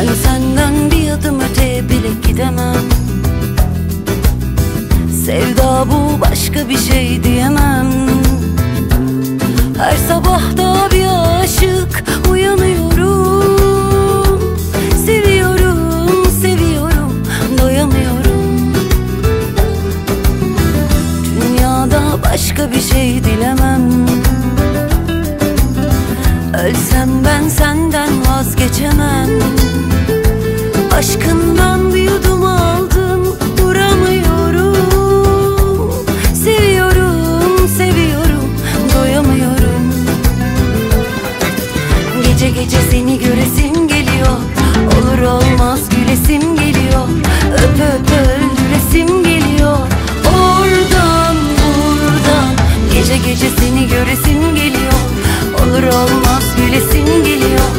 Ben senden bir adım öteye bile gidemem. Sevda bu, başka bir şey diyemem. Her sabah da bir aşık uyanıyorum. Seviyorum, seviyorum, doyamıyorum. Dünyada başka bir şey dilemem. Ölsem ben senden vazgeçemem. Aşkından bir yudum aldım, duramıyorum. Seviyorum, seviyorum, doyamıyorum. Gece gece seni göresim geliyor. Olur olmaz gülesim geliyor. Öp öp öldüresim geliyor. Oradan buradan gece gece seni göresim geliyor. Olur olmaz gülesim geliyor.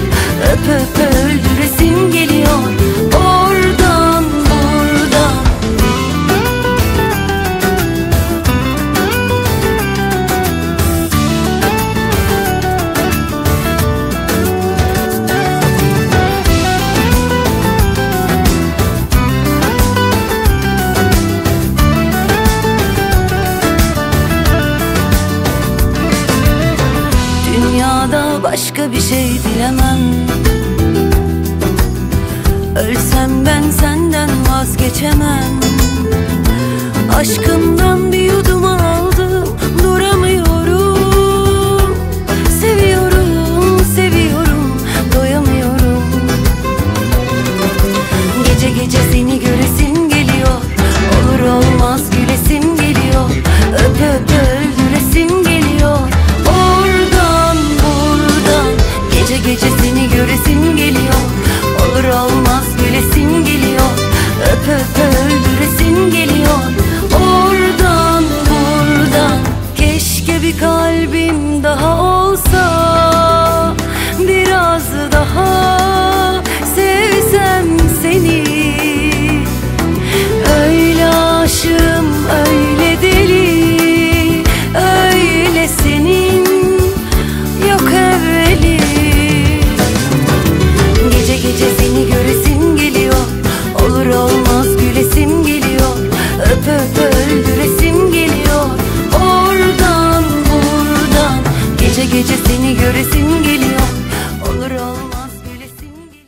Öp öp öldüresim geliyor. Oradan buradan. Dünyada başka bir şey dilemem. Ölsem ben senden vazgeçemem. Aşkımdan bir yudum aldım, duramıyorum. Seviyorum, seviyorum, doyamıyorum. Gece gece seni göresim geliyor. Olur olmaz gülesim geliyor. Öp öp öldüresim geliyor. Oradan buradan gece gece seni göresim geliyor. Olur olmaz gülesim geliyor. Öp öp öldüresim geliyor. Oradan buradan. Keşke bir kalbim daha olsa, biraz daha sevsem seni. Öyle aşığım, öyle deli, öyle senin yok evveli. Gece gece seni göresim geliyor. Olur olmaz gülesim geliyor. Öp öp öldüresim geliyor. Oradan buradan gece gece seni göresim geliyor. Olur olmaz gülesim geliyor.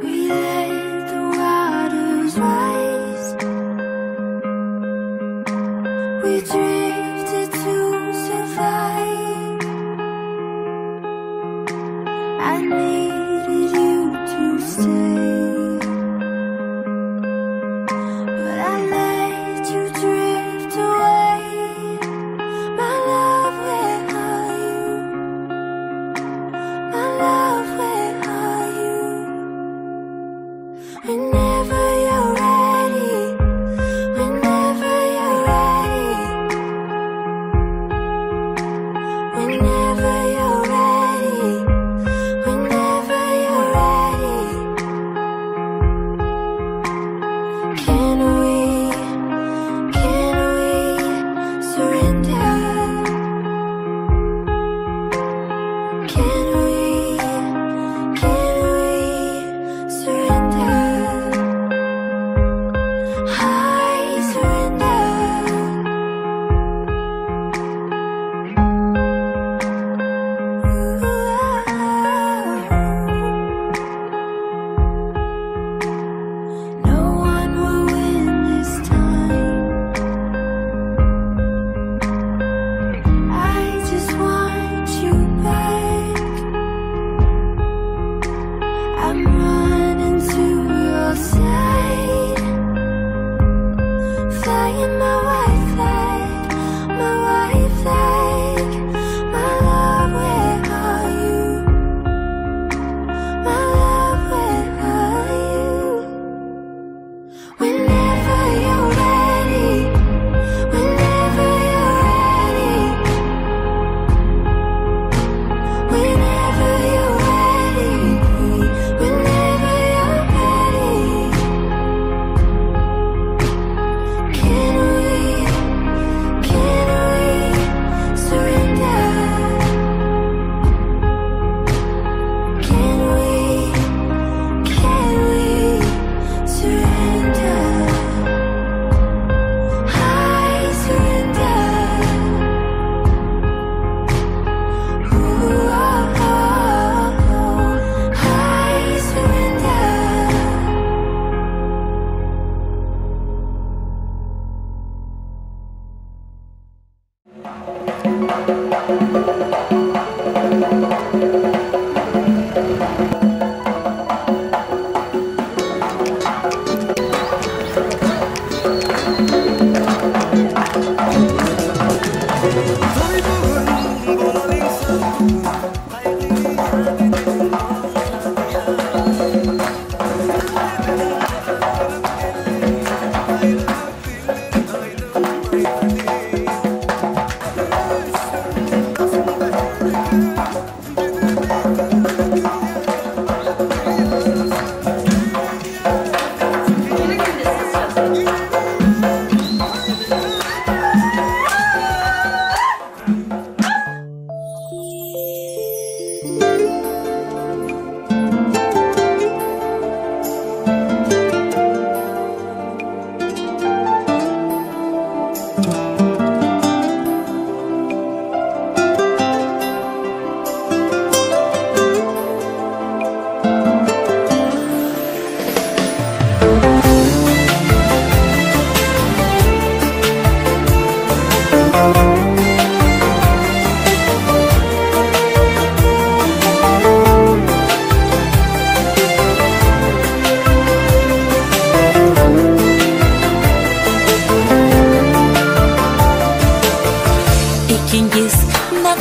We let the waters rise. We drifted to survive. I needed you to stay, but I let you drift away. My love, where are you? My love, where are you? Whenever you're ready, whenever you're ready, whenever you're ready, whenever you're ready. Can we surrender? Can we surrender? I surrender. No one will win this time. I just want you back. I'm running to your side, flying my white flag, my white flag. My love, where are you? My love, where are you? Whenever you're ready, whenever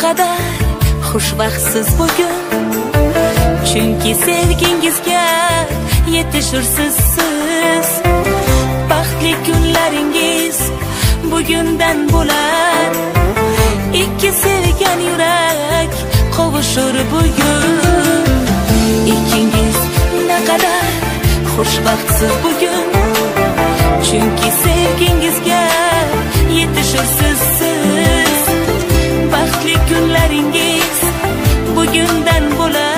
naqadar xushvaqtsiz bugun, chunki sevgingizga yetishursiz siz. Baxtli kunlaringiz bugundan bo'lar, ikki sevgan yurak qovushur bugun. İkkingiz naqadar xushvaqtsiz bugun, chunki sevgingizga yetishursiz siz. Baxtli kunlaringiz bugundan bo'lar.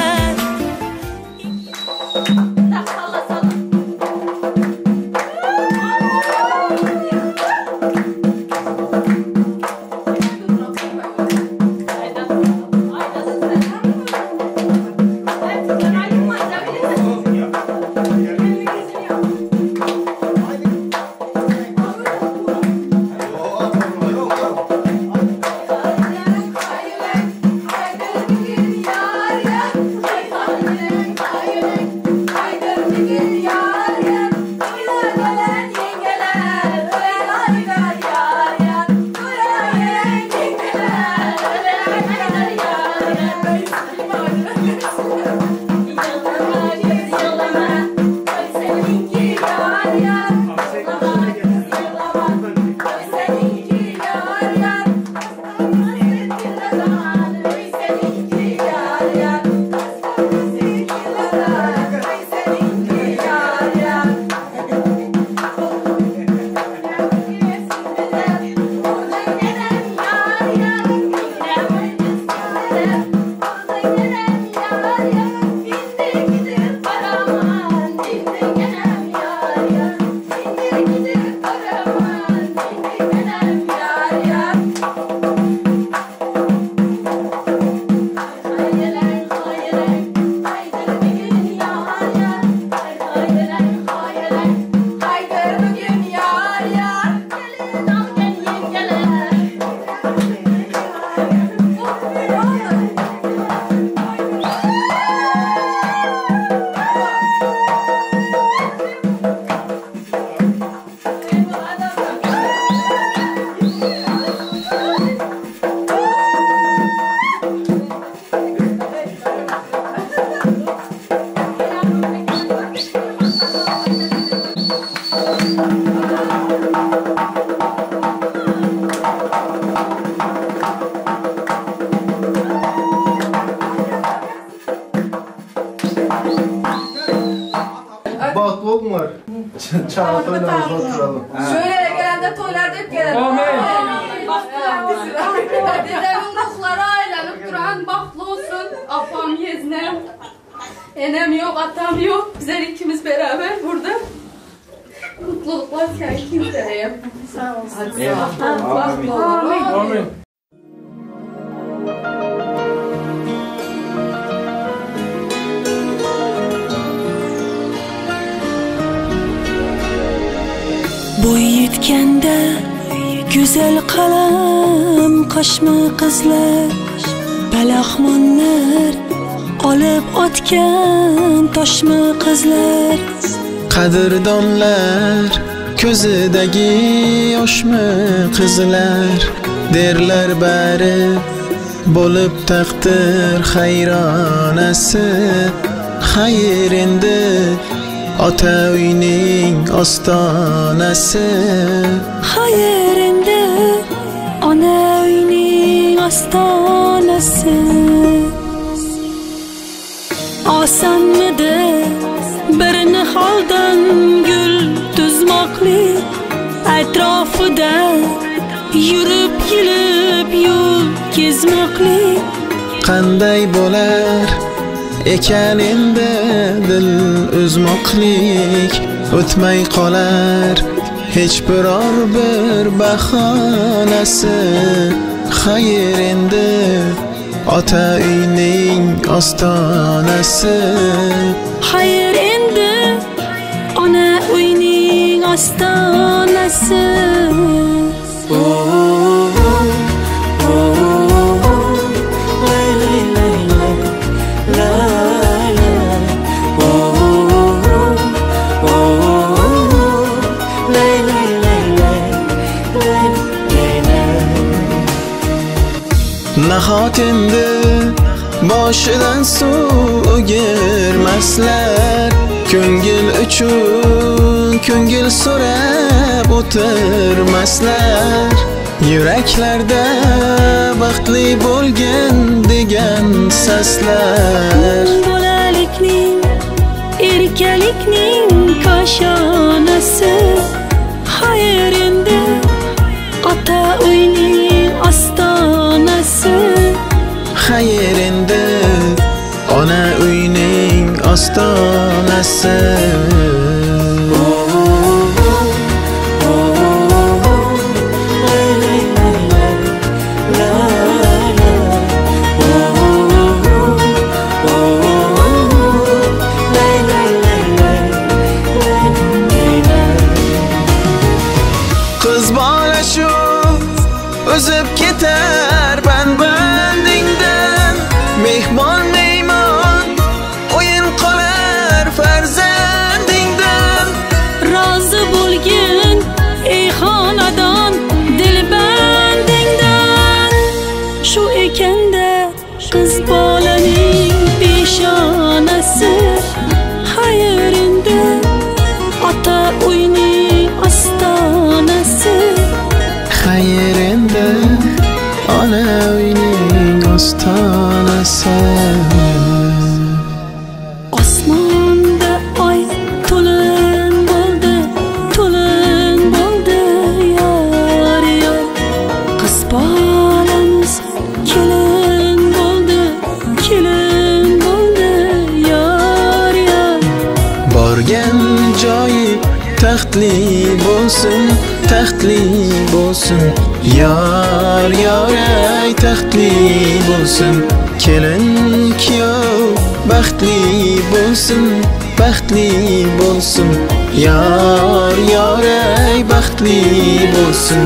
Baklok var. Çağat oynamızda oturalım. Şöyle gelende toylarda hep gelelim. Dedemin ruhları aylanıp duran baklı olsun. Apam yeznem. Enem yok, atam yok. Bizler ikimiz beraber burada. Mutluluklar sen kimseye. Sağ olsun. Amin. Boy yetkanda güzel qalam qo'shma qizlar, palaxmonlar olib o'tgan toshma qizlar. Qadrdonlar ko'zidagi yoshmi qizlar, derlar bari bo'lib taqdir hayronasi. Xayr endi ota uyning ostonasi. Xayr endi ona uyning ostonasi. Osonmidi bir niholdan gul tuzmoqlik, atrofida yurib yilib yo'l kezmoqlik. Qanday bo'lar ekan endi dil uzmoqlik, o'tmay qolar hech biror bir bahonasi. Xayr endi ota uyning ostonasi. Xayr endi ona uyning ostonasi. nahot endi boshidan suv o'girmaslar ko'ngil uchun ko'ngil so'rab o'tirmaslar yuraklarda baxtli bo'lgin degan saslar bolalikning erkalikning koshonasi xayr endi ota uyning ostonasi xayr endi ona uyning ostonasi qiz bola shu o'zib ketar bandingdan mehmon mehmon o'yin qolar farzandingdan rozi bo'lgin ey xonadon dilbandingdan shu ekanda qiz bolaning peshonasi xayr endi ota uyning ostonasi xayr endi ona uyning ostonasi osmonda oy to'lin bo'ldi yor yor qiz bolamiz kelin bo'ldi yor yor borgan joyi taxtli bo'lsin yor yor ay taxtli bo'lsin kelin kuyov baxtli bo'lsin yor yor ay baxtli bo'lsin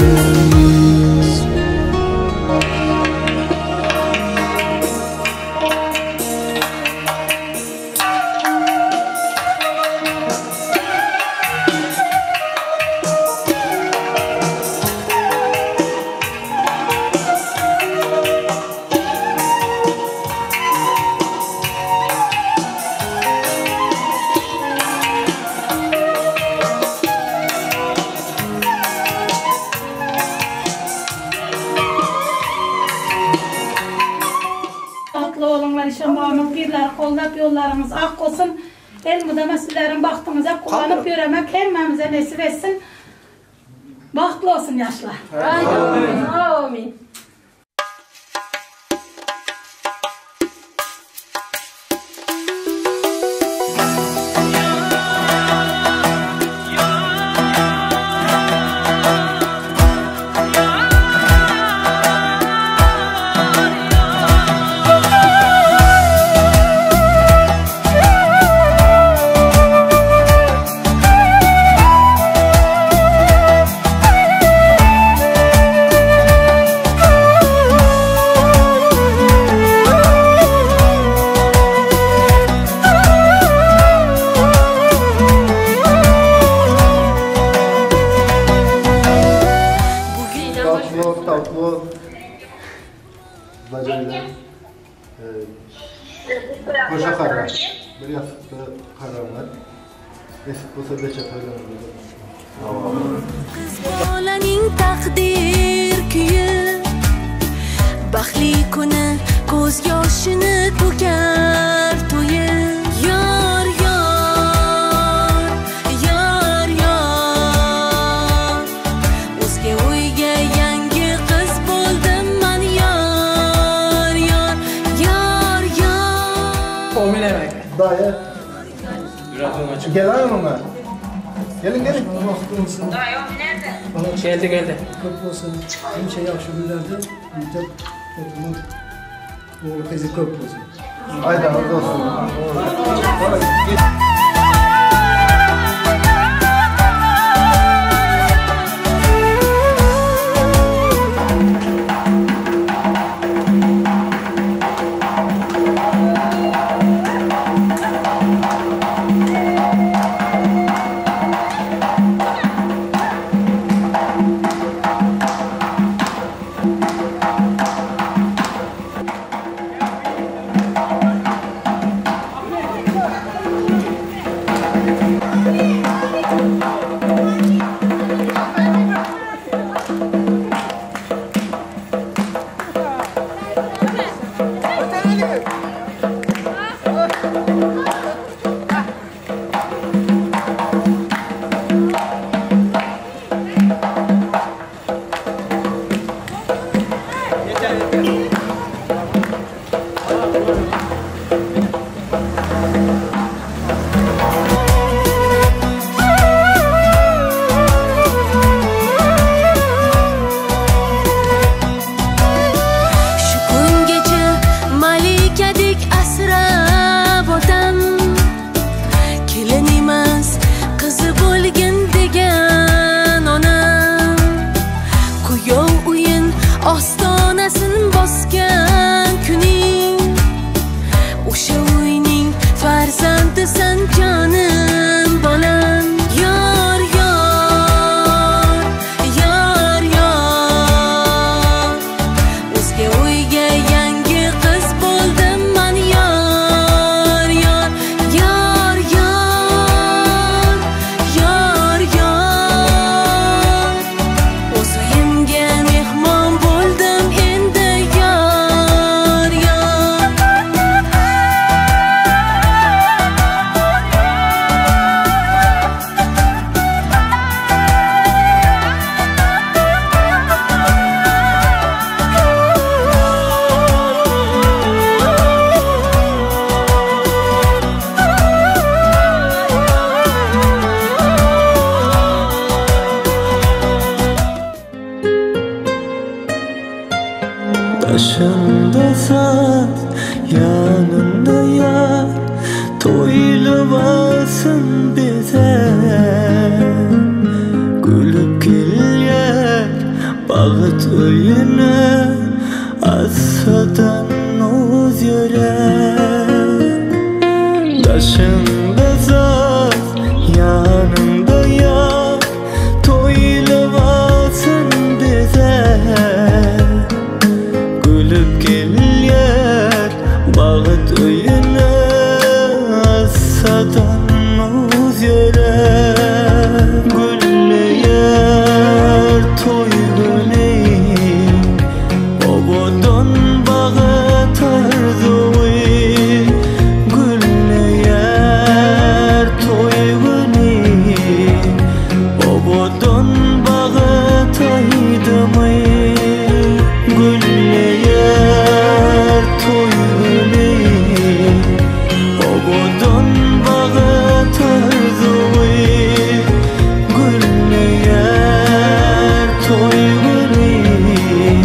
Tatlı oğlunlar işin bağımlı birler kollap yollarımız ak olsun. El mudama sizlerin baktığınıza kullanıp yürümek hemmemize nasip etsin. Bahtlı olsun yaşlar. Amin. Tatlı bacayla koşa karar. Bir yastıkta kararlar. Eski olsa beçe koyulur. qiz bolaning taqdir kuyi baxtli kuni ko'z yoshini to'kar to'yi yor yor yor yor o'zga uyga yangi qiz bo'ldim man yor yor yor yor Dayı. Gelen mi? Gelin. Geldi. Köp olsun, hem şey yaxşı günlerde, müddət oturmaq, oğlu kızı köp olsun. Haydi orada olsun. Başında saz, yanında yar, toylavasın bize. Gülüp gelir bağıt öyüne, assadan oz yürek. Başında saz, yanında yar, toylavasın bize. Gülüp gelir bağıt öyüne, assadan oz yürek. Güller toy güney, obodan bağıt arzuy. Güller toy güney, obodan bağıt aydımay. Güller toy güney, obodan bağıt arzuy. Güller toy güney,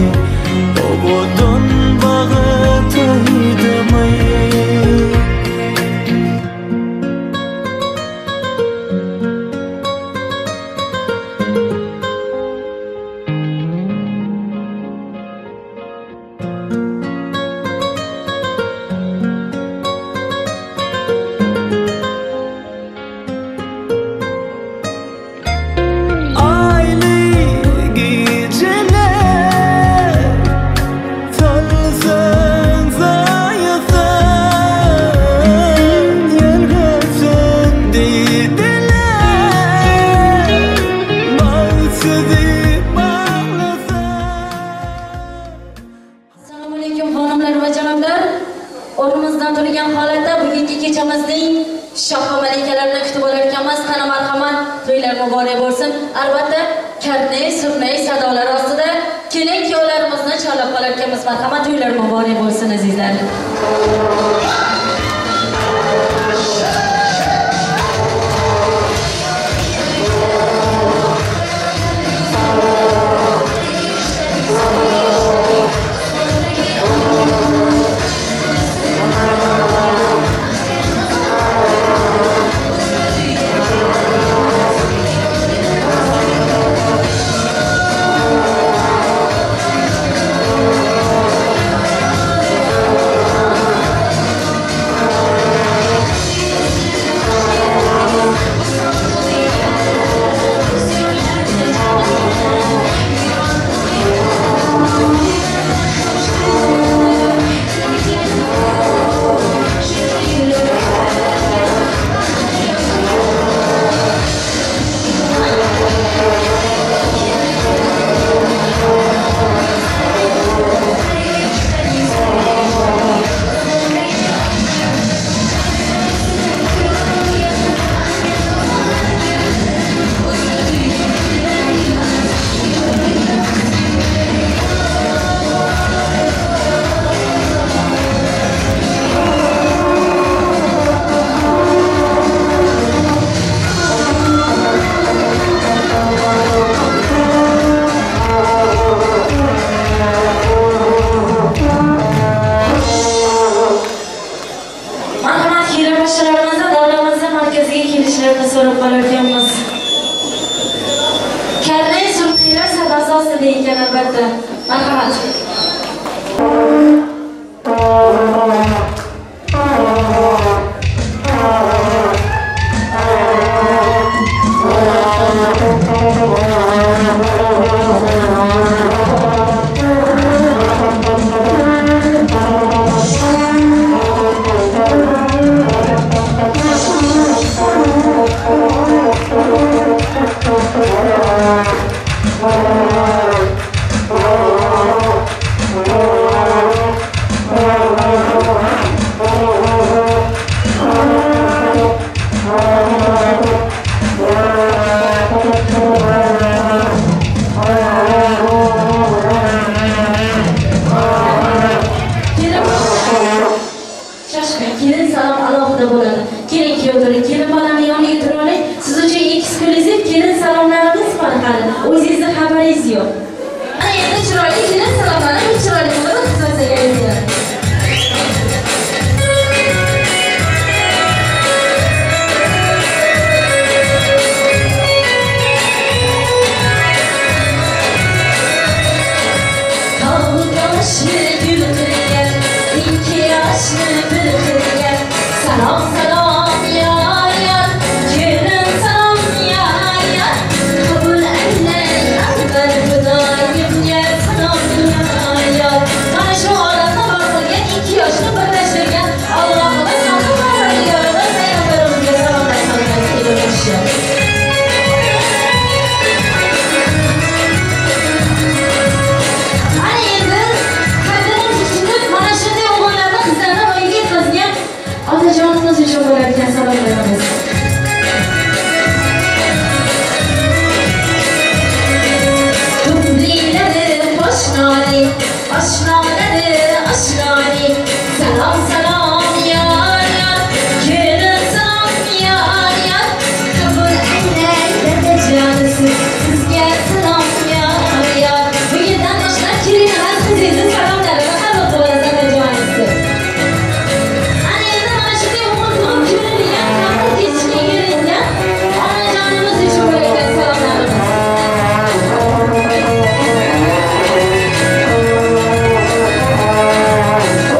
obodan bağıt aydımay. Aylı geceler, salsın sayasın, yelgasın dediler, bağsızı bağlasın. Assalomu alaykum xonimlar va janoblar. O'rnimizdan turgan holatda bugungi kechamizning shoh malikalarini kutib olayotganmiz. Qani marhamat, to'ylar muborak bo'lsin. Albatta, karnay, surnay sadolar ostida kelin kuyovlarimizni chorlab qolayotganmiz. Marhamat, to'ylar muborak bo'lsin azizlar. so'rab qolayotganmiz. Karnay surtiylar sadasi ostida ekan albatta. Marhamat. Ana endi chiroyli kelin salomlarni chiroyli qilib o'tkazsaga aytdilar. Salam salam yar yar, gelin salam yar yar. Kabul eyle akbar Hüdayim yer salam yar yar. Bana şu arada bakılgen 2 yaşlı birleşirken Allah'ıma salam var yarına Peygamberimize salam versinler kelirmiş ya. Hani endi kadının düşünüp bana şimdi oğullarına kızlarına oyga yetkazgan otajonimiz uchun bo'ladigan salom beramiz. Tublilari oshnoli, oshnolari oshnoli. Salom salom yar yar, kelin salom yar yar. Qabul aylang dadajonisi, sizga salom yar yar. Bugundan boshlab kelinimiz qizingizni salomlarini qabul qilasiz dadajonisi. Ana endi mana shunday o'g'il ko'rilgan, qabul kechga kelingan onajonimiz uchun bo'lgan salomlarimiz.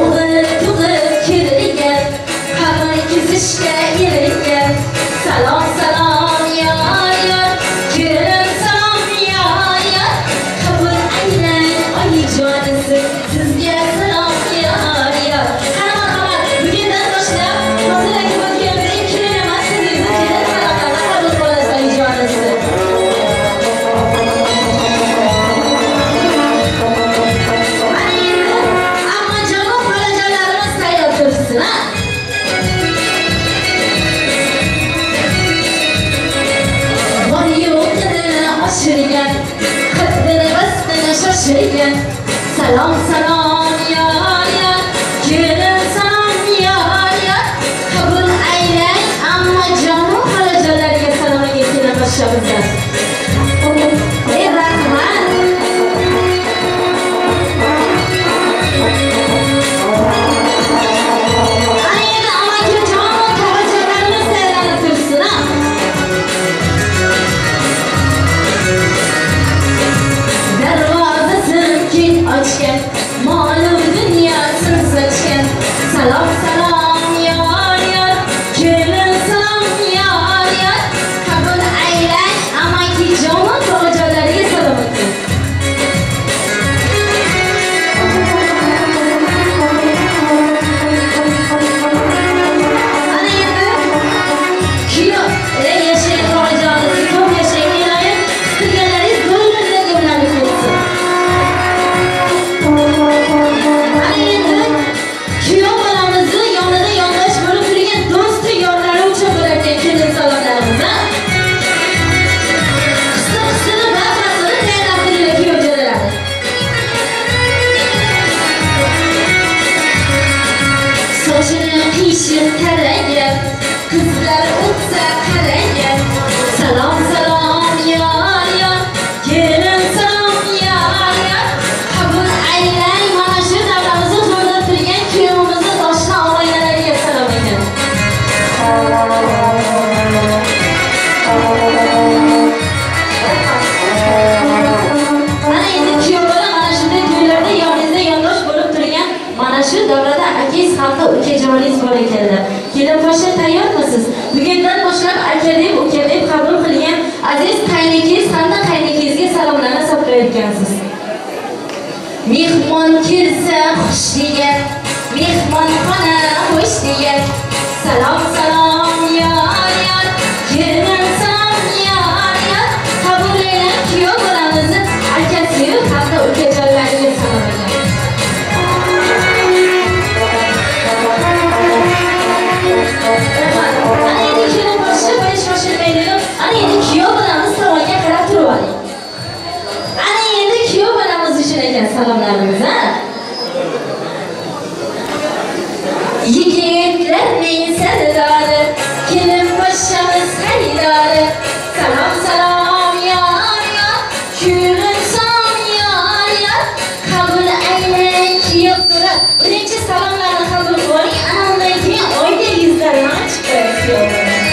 O'g'il tug'ib kelingan, qabul kesishga kelingan. Salom salom yar yar, kelin salom yar yar. Qabul aylang oyijonisi, sizga salom yar yar. Qara marhamat, bugundan boshlab hozirgi o'tgan bir kelin emas, sizni kelin salomlarni qabul qilasiz oyijonisi. Mana endi ammajonim xolajonlarimiz tayyor turibsin ha. Bor yo'qini oshirgan, qiddini bastini shoshirgan. Salom salom yar yar, kelin salom yar yar. Qabul aylang ammajonim xolajonlarga salomiga kelin boshlaymiz. Ey rahmat. Ana endi ammajon xolajonlarimiz tayyorlanib tursin ha. Darvozasin keng ochgan, ma'lum dunyosin sochgan. Salom salom yar yar, kelin salom yar yar. Qabul aylang ammajon xolajonlarga salom ayting. Ana endi kuyov yashang xolajonisi, ko'p yashang iloyim, istirganlaringiz go'llarga go'llanib ketsin. Ana endi kuyov bolamizni yonida yondosh bo'lib turgan do'sti yorlari uchun bo'ladigan kelin salomlarimiz ha. Qisqa-qisqani barchasini tayyorlab turinglar kuyovjo'ralar. Sochini qiyshiq tarangga, qizlar o'tsa qarangga. Salom salom yar yar, kelin salom yar yar. Qabul aylang mana shu davramizni to'ldirib turgan kuyovimizni boshqa oilalariga salom ayting. Mana endi kuyovlar mana shunday to'ylarda yoningizda yondosh bo'lib turgan mana shu davrada akangiz hamda ukajoningiz bor ekanlar. Kelin poshsha tayyormisiz? Bugundan boshlab aka deb, uka deb qabul qilgan aziz qaynikingiz hamda qaynukangizga salomlarni so'rayotgansiz. Mehmon kelsa xush degan, mehmonxona xush degan. Salom salom yar yar, kelin salom yar yar. Qabul aylang kuyov bolamizni akasi hamda ukajonlariga salom ayting. Ana endi kelin poshsha bo'lish shoshilmaydi. Ana endi kuyov bolamiz tomonga qarab turib oling. Ana endi kuyov bolamiz uchun ekan salomlarimiz ha. Yigitlarning sardori, kelin poshshamiz xaridori. Salom salom yar yar, kelin salom yar birinchi salomlarni qabul qilib oling, ana undan keyin oyda yuzlarini ochib qo'yasiz.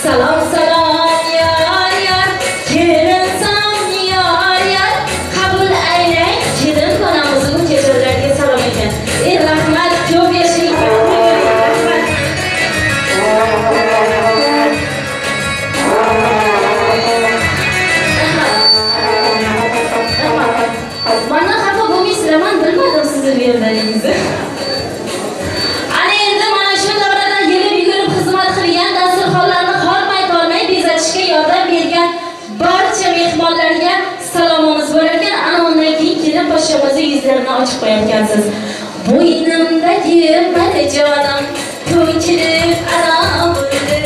Salam salam yar yar, kelin sam yar yar, qabul aylang, kelin onamizning kechalariga salom ekan. Rahmat, ko'p yashang. Rahmat. Mana xafa bo'lmaysizlar, men bilmadim sizni berganingizni. Ana endi mana shu davrada yelib-yugurib xizmat qilgan, dasturxonlarni hormay qolmay bezatishga yordam bergan barcha mehmonlarga salomimiz bo'lar ekan. Ana undan keyin kelin poshshamizning yuzlarini ochib qo'yayotgansiz. Bo'ynimdagi balajonim ko'chirib aram bo'ldi.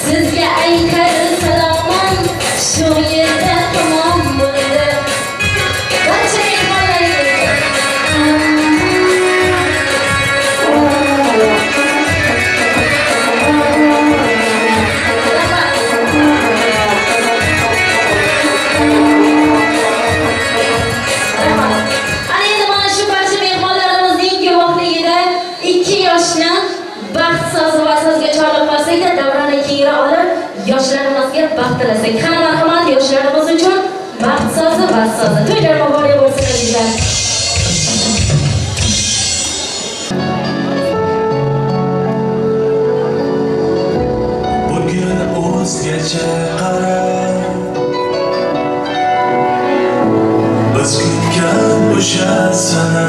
Sizga aytar salomim shu yerda tamom bo'ldi. Barcha mehmonlarga baxt so'zi va so'zga chorlab qolsak-da, davrani kengra olib, yoshlarimizga baxt tilasak. Qani marhamat, yoshlarimiz uchun baxt so'zi va so'zi. To'ylar muborak bo'lsin azizlar. Bugun o'zgacha qara, biz kutgan o'sha sana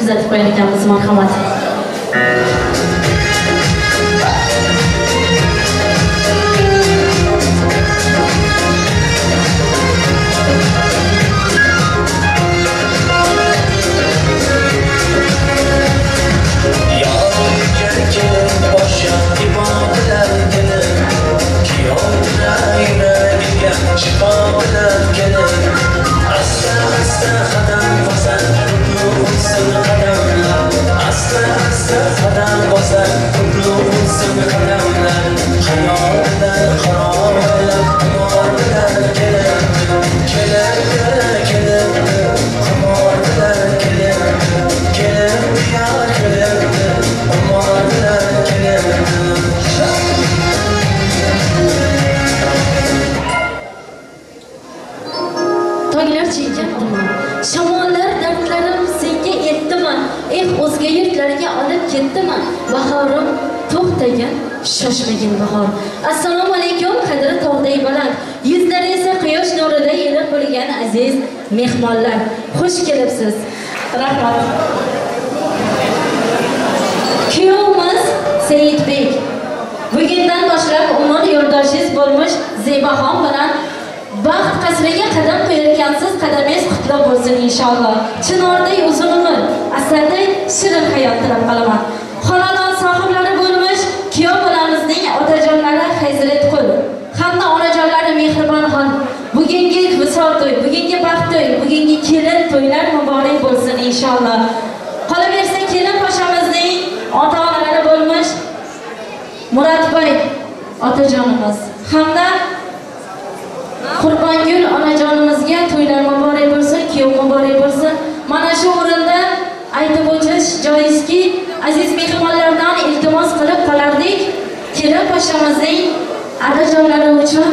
tuzatib qo'yar ekanmiz, marhamat. Toylar chekyaptimi? Shamollar dardlarim senga yetdimi? O'zga yurtlarga olib ketdimi? Bahorim to'xtagan, shoshmagin bahor. Assalomu alaykum, qadri tog'day baland. Yuzlari esa quyosh nurida yiliq bo'lgan aziz mehmonlar. Xush kelibsiz. Rahmat. Kuyovimiz Saidbek. Bugundan boshlab umr yo'ldoshingiz bo'lmuş Zebaxon bilan baxt qasriga qadam qo'yayotgansiz, qadamingiz qutlug' bo'lsin inshaalloh. Chinorday uzun umr, asalday shirin hayot tilab qolaman. Xonadon sohiblari bo'lmuş kuyov bolamizning otajonlari Hayziretqul hamda onajonlari Mehribonxon. Bugungi visol to'y, bugungi baxt to'y, bugungi kelin to'ylar muborak bo'lsin inshaalloh. Qolaversa kelin poshamizning ota-onalari bo'lmuş Muratbay otajonimiz hamda Qurbongul onajonimizga to'ylar muborak bo'lsin, kuyov muborak bo'lsin. Mana shu o'rinda aytib o'tish joizki, aziz mehmonlardan iltimos qilib qolardik, kelin poshamizning otajonlari uchun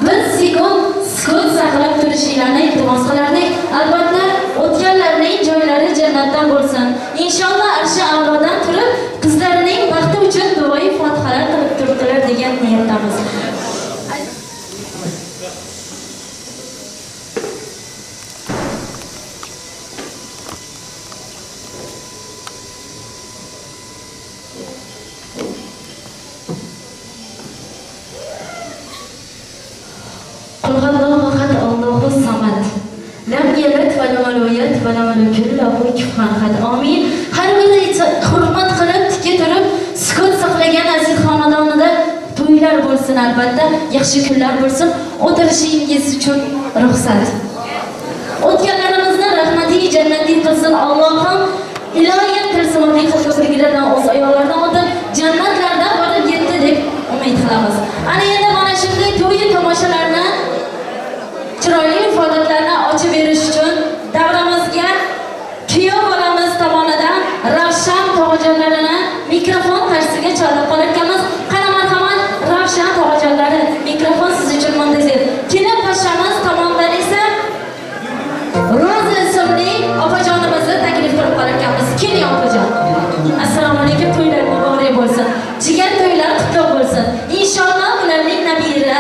bir sekund sukut saqlab turishinglarni iltimos qilardik. Albatta, o'tganlarning joylari jannatdan bo'lsin. Inshaalloh arshi a'lodan turib, qizlarining baxti uchun duoyi fotihalar qilib turibdilar degan niyatdamiz. Amin. Har biri hurmat qilib tikka turib sukut saqlagan aziz xonadonida to'ylar bo'lsin, albatta yaxshi kunlar bo'lsin. O'tirishingiz uchun ruxsat. O'tganlarimizni rahmatiy jannatiy qilsin Allohim. Iloyim tilsimli qilib o'z ayollaridan o'tib jannatlarda borib yetdi deb umid qilamiz. Ana endi mana shunday to'y tomoshalarni chiroyli ifodalarni ochib berish uchun davramizga kuyov bolamiz tomonidan Ravshan tog'ajonlarini mikrofon qarshisiga chorlab qolayotganmiz. Qani marhamat, Ravshan tog'ajonlari, mikrofon siz uchun muntazir. Kelin poshamiz tomonidan esa Roza ismli opajonimizni taklif qilib qolayotganmiz. Keling opajon. Assalomu alaykum, to'ylar muborak bo'lsin. Jigar to'ylar qutlug' bo'lsin. Inshaalloh ularning nabira,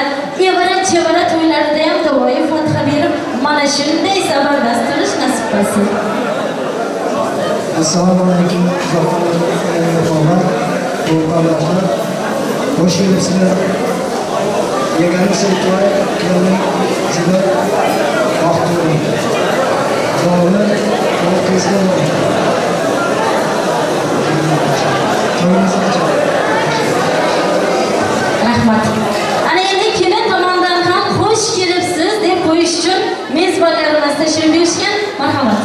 evara-chevara to'ylarida ham duoyi fotiha berib, mana shunday zabardast qilish nasib qilsin. Assalomu alaykum, mehmonlar, qo'rqonlar. Xush kelibsizlar. Yagona Saidbek kelin juda baxtli. To'g'ri, rahmat. Ana endi kelin tomonidan ham xush kelibsiz deb qo'yish uchun mezbonlarimiz tashrif buyurishgan. Marhamat.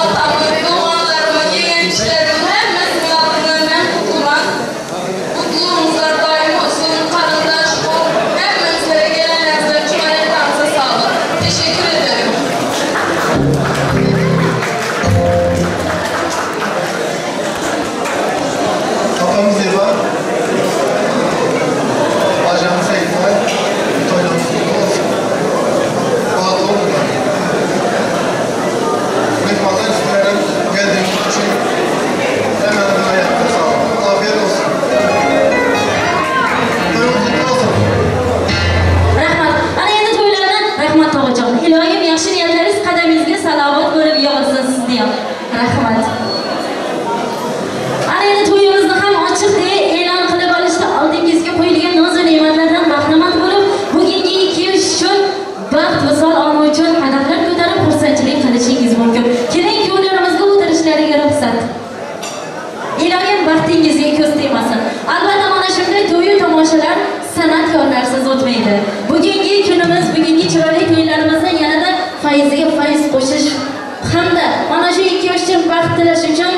Atamın, doğanlarımın, gençlerimin qo'shish hamda mana shu 2 yoshdan baxt tilash uchun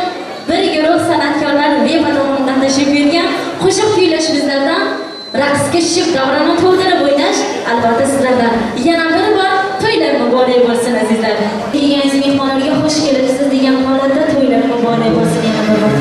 bir guruh san'atkorlar Veba tomonidan tashrif buyurgan qo'shiq kuylash bizlardan raqsga tushib davrani to'ldirib o'ynash albatta sizlardan yana bir bor to'ylar muborak bo'lsin azizlar. Kelganingiz mehmonlarga xush kelibsiz degan holatda to'ylar muborak bo'lsin yana bir bor.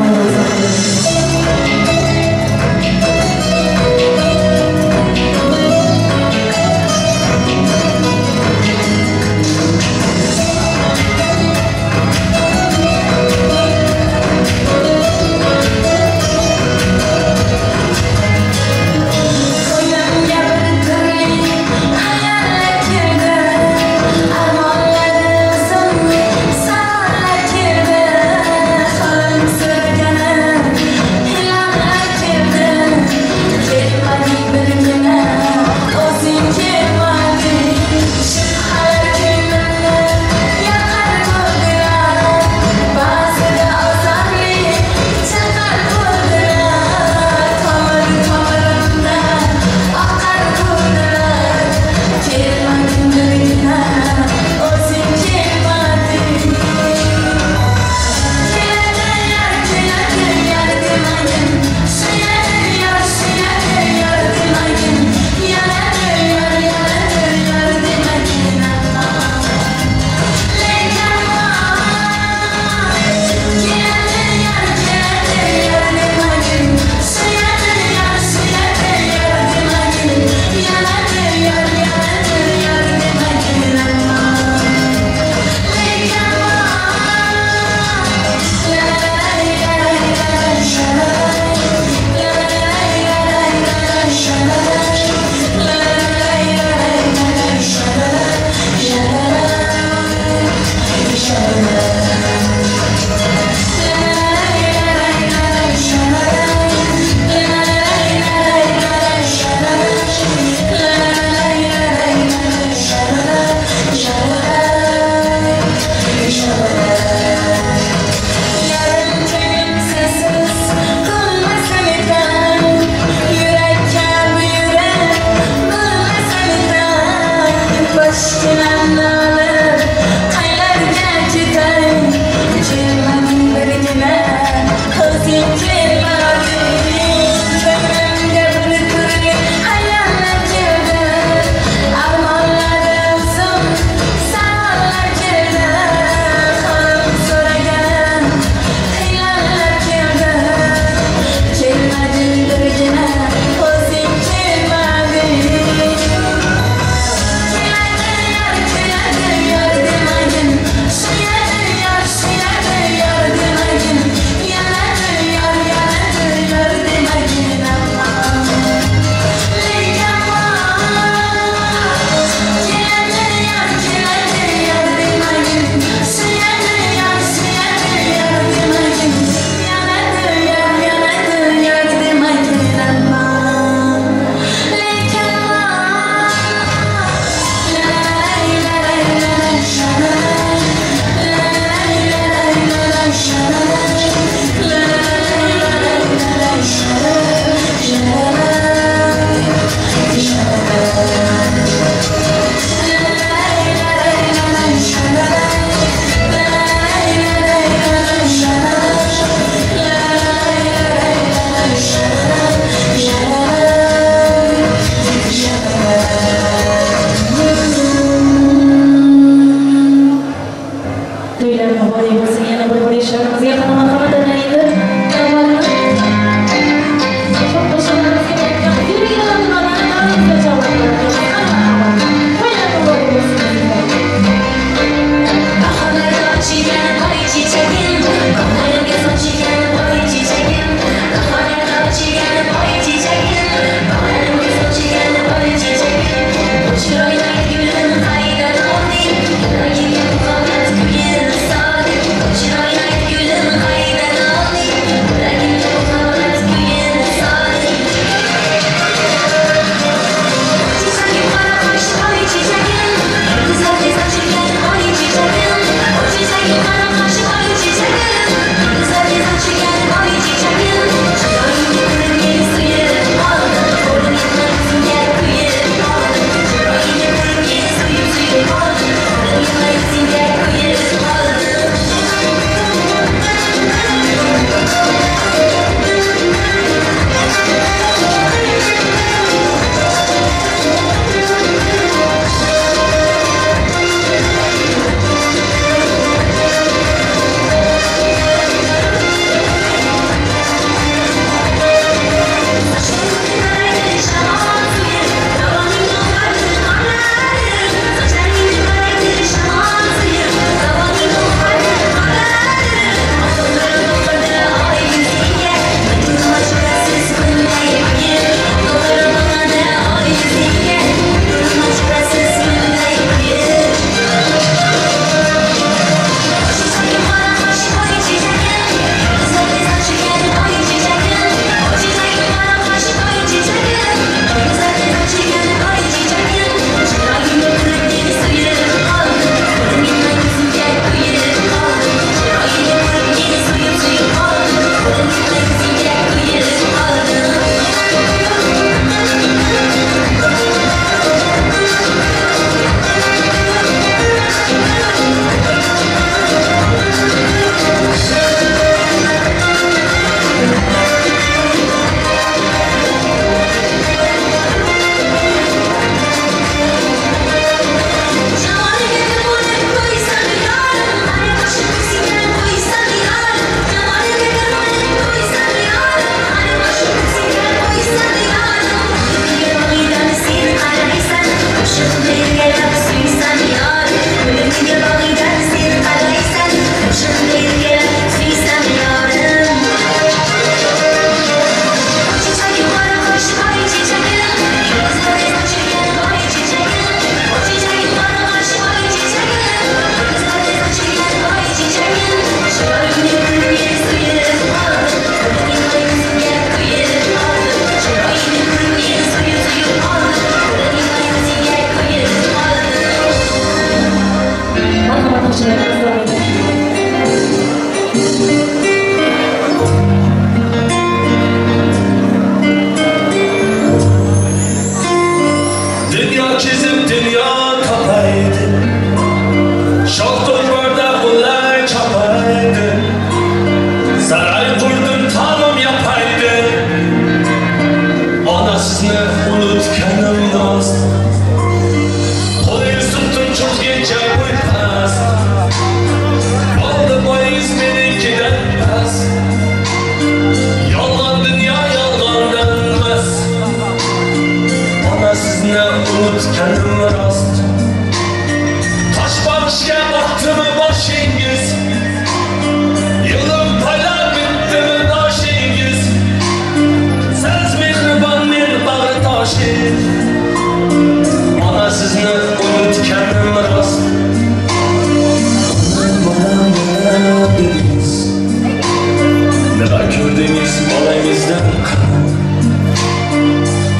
bolamizdan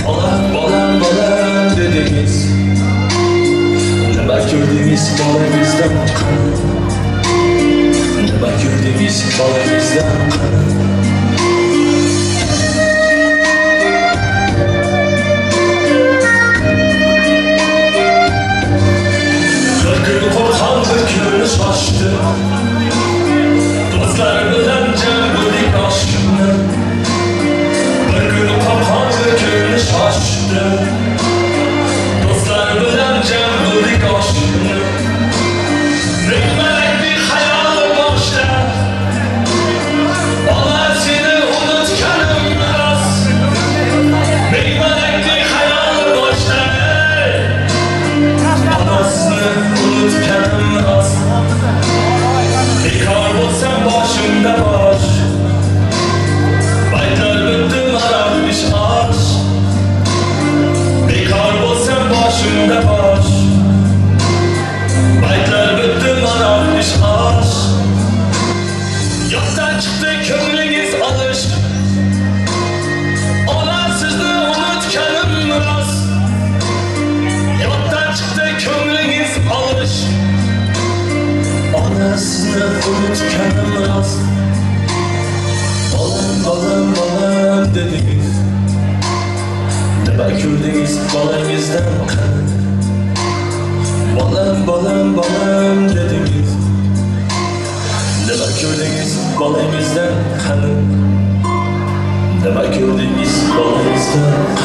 bolam bolam bolam dedingiz nima ko'rdingiz bolamizdan nima ko'rdingiz bolamizdan şaştı dostlar bilen cembulik aşkını bir gün kapandı köyünü şaştı dostlar bilen cembulik aşkını bilmemek bir hayalı boşta bana seni unutkanım biraz bilmemek bir hayalı boşta anasını unutkanım biraz bekar olsam başımda baş baytar bittim harapmış aş bekar olsam başımda baş baytar bittim harapmış aş yoktan çıktı kömlünüz alış ona sizni unutkanım biraz yoktan çıktı kömlünüz alış anasını unutkanım rast balam balam balam dediniz nima ko'rdingiz bolamizdan balam balam balam dediniz nima ko'rdingiz bolamizdan nima ko'rdingiz bolamizdan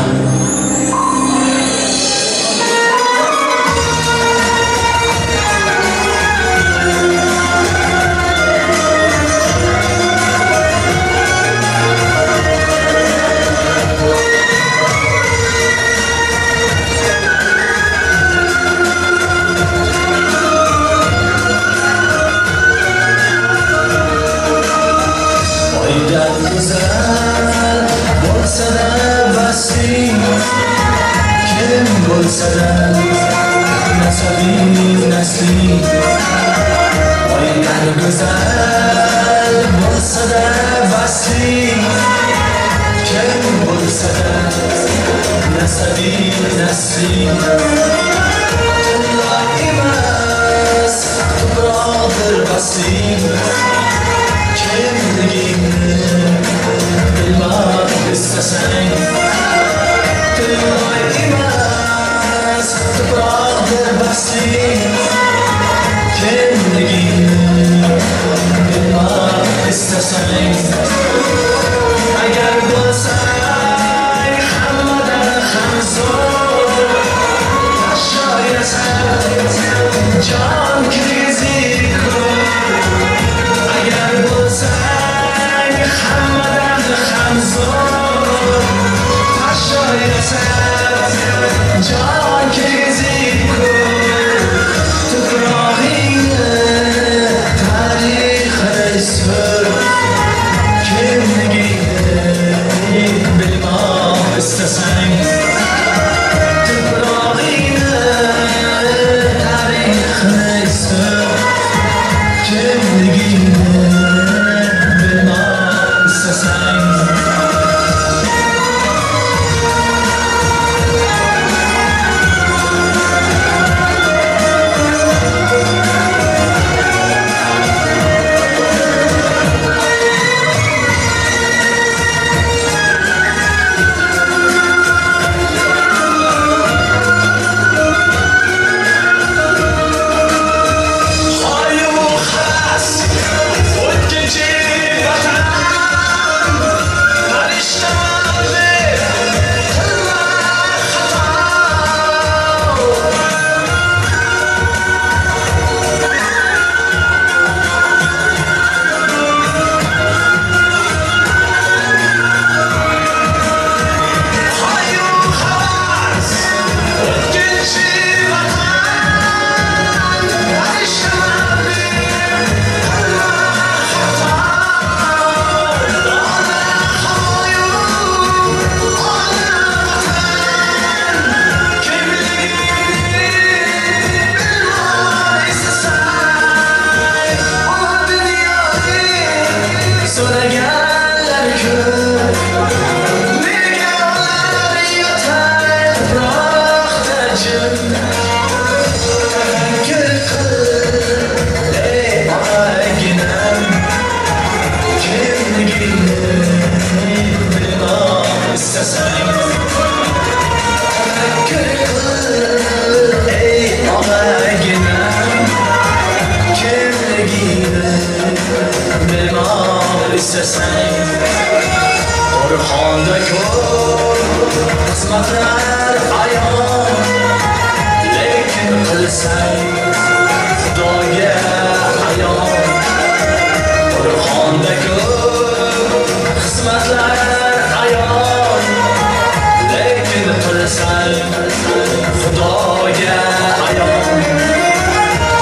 istesen ey ağaginem kimligini bilmem istesen Orxonda ko'p xizmatlar ayon lekin qilsang Xudoga ayon Orxonda ko'p xizmatlar ayon lekin qilsang Xudoga ayon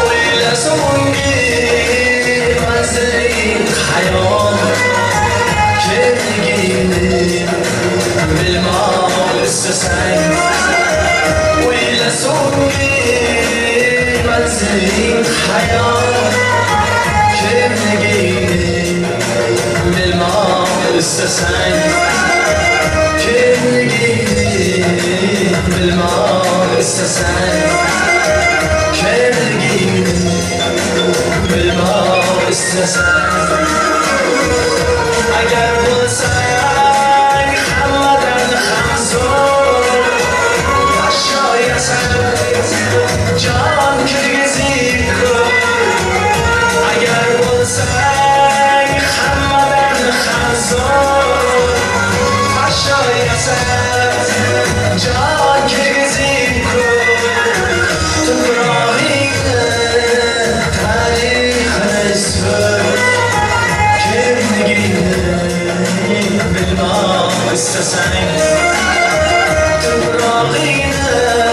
o'yla so'nggi manziling hayon kimligini bilmoq istesang o'yla so'nggi manziling hayon kimligini bilmoq istesang kimligini bilmoq istesang kimligini bilmoq istesang agar bo'lsang hammadan ham zo'r ashoyasan jon kirgizib ko'p agar bo'lsang hammadan ham zo'r ashoyasan jon kirgizib ko'p tuprog'ingni tarixini so'z kimligini bilmoq istesang tuprog'ingni